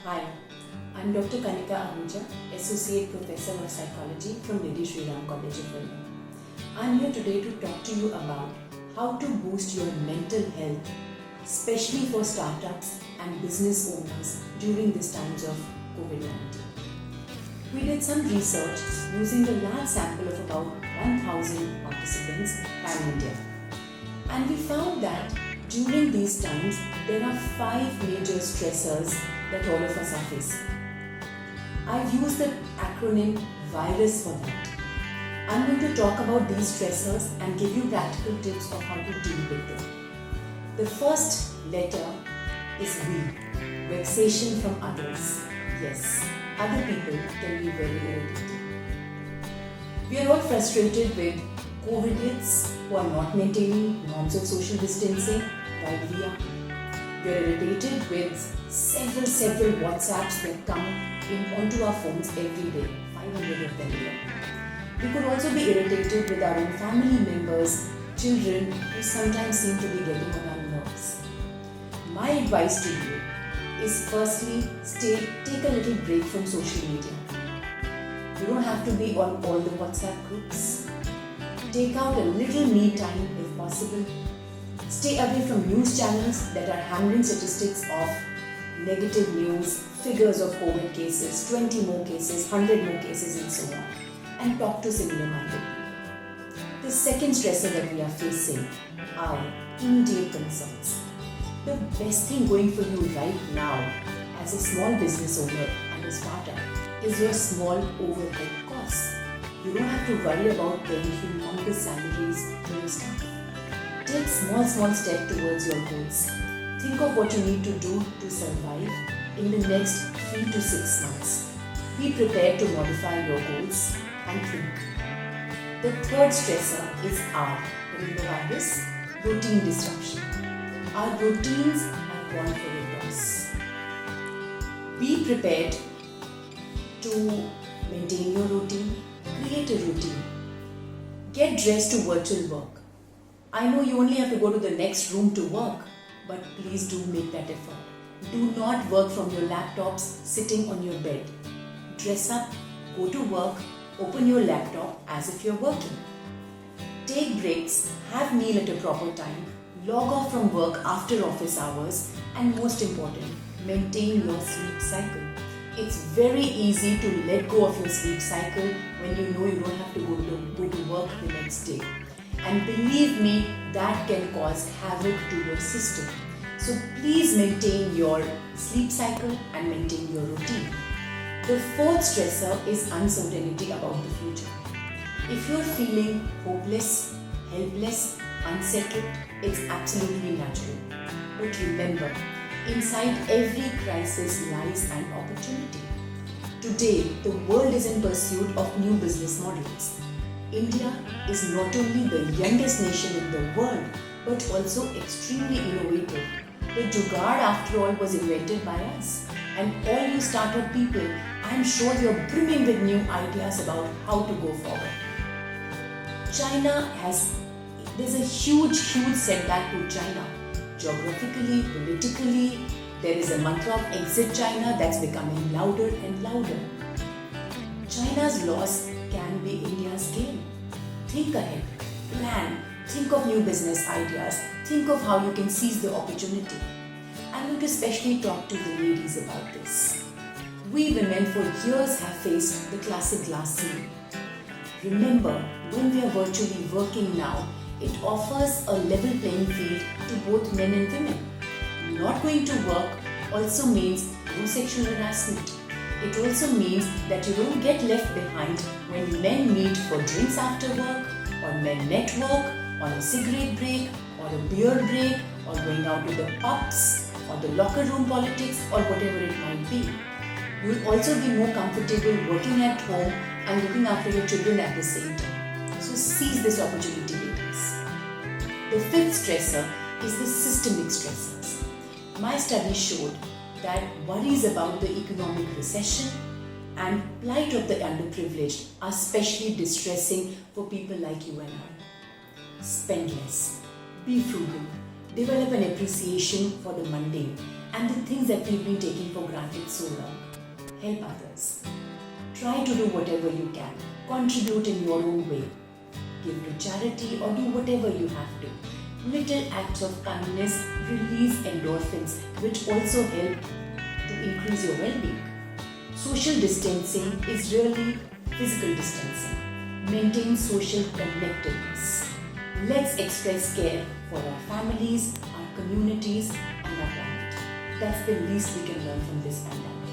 Hi, I'm Dr. Kanika Ahuja, Associate Professor of Psychology from Lady Shri Ram College of Women. I'm here today to talk to you about how to boost your mental health, especially for startups and business owners during these times of COVID-19. We did some research using a large sample of about 1,000 participants pan-India, and we found that during these times there are 5 major stressors that all of us are facing. I've used the acronym VIRUS for that. I'm going to talk about these stressors and give you practical tips of how to deal with them. The first letter is V, vexation from others. Yes, other people can be very irritating. We are all frustrated with COVID hits who are not maintaining norms of social distancing while we are. We are irritated with several WhatsApps that come onto our phones every day, 500 of them a day. We could also be irritated with our own family members, children who sometimes seem to be getting on our nerves. My advice to you is firstly, take a little break from social media. You don't have to be on all the WhatsApp groups. Take out a little me time if possible. Stay away from news channels that are hammering statistics of negative news, figures of COVID cases, 20 more cases, 100 more cases and so on, and talk to similar-minded people. The second stressor that we are facing are immediate concerns. The best thing going for you right now as a small business owner and a startup is your small overhead costs. You don't have to worry about paying humongous salaries to your staff. Take small steps towards your goals. Think of what you need to do to survive in the next 3 to 6 months. Be prepared to modify your goals and think. The third stressor is R. Remember virus? Routine disruption. Our routines are gone for a toss. Be prepared to maintain your routine. Create a routine. Get dressed to virtual work. I know you only have to go to the next room to work, but please do make that effort. Do not work from your laptops sitting on your bed. Dress up, go to work, open your laptop as if you're working. Take breaks, have meal at a proper time, log off from work after office hours, and most important, maintain your sleep cycle. It's very easy to let go of your sleep cycle when you know you don't have to go to work the next day. And believe me, that can cause havoc to your system. So please maintain your sleep cycle and maintain your routine. The fourth stressor is uncertainty about the future. If you're feeling hopeless, helpless, unsettled, it's absolutely natural. But remember, inside every crisis lies an opportunity. Today, the world is in pursuit of new business models. India is not only the youngest nation in the world, but also extremely innovative. The Jugaad, after all, was invented by us. And all you startup people, I'm sure you're brimming with new ideas about how to go forward. There's a huge setback to China. Geographically, politically, there is a mantra of exit China that's becoming louder and louder. China's loss can be India's gain. Think ahead, plan, think of new business ideas, think of how you can seize the opportunity. I'm going to especially talk to the ladies about this. We women for years have faced the classic glass ceiling. Remember, when we are virtually working now, it offers a level playing field to both men and women. Not going to work also means no sexual harassment. It also means that you don't get left behind when men meet for drinks after work, or men network, on a cigarette break, or a beer break, or going out to the pubs, or the locker room politics, or whatever it might be. You will also be more comfortable working at home and looking after your children at the same time. So seize this opportunity, ladies. The fifth stressor is the systemic stressors. My study showed that worries about the economic recession and plight of the underprivileged are especially distressing for people like you and I. Spend less, be frugal, develop an appreciation for the mundane and the things that we've been taking for granted it so long. Help others. Try to do whatever you can. Contribute in your own way. Give to charity or do whatever you have to. Little acts of kindness release endorphins, which also help to increase your well-being. Social distancing is really physical distancing. Maintain social connectedness. Let's express care for our families, our communities, and our planet. That's the least we can learn from this pandemic.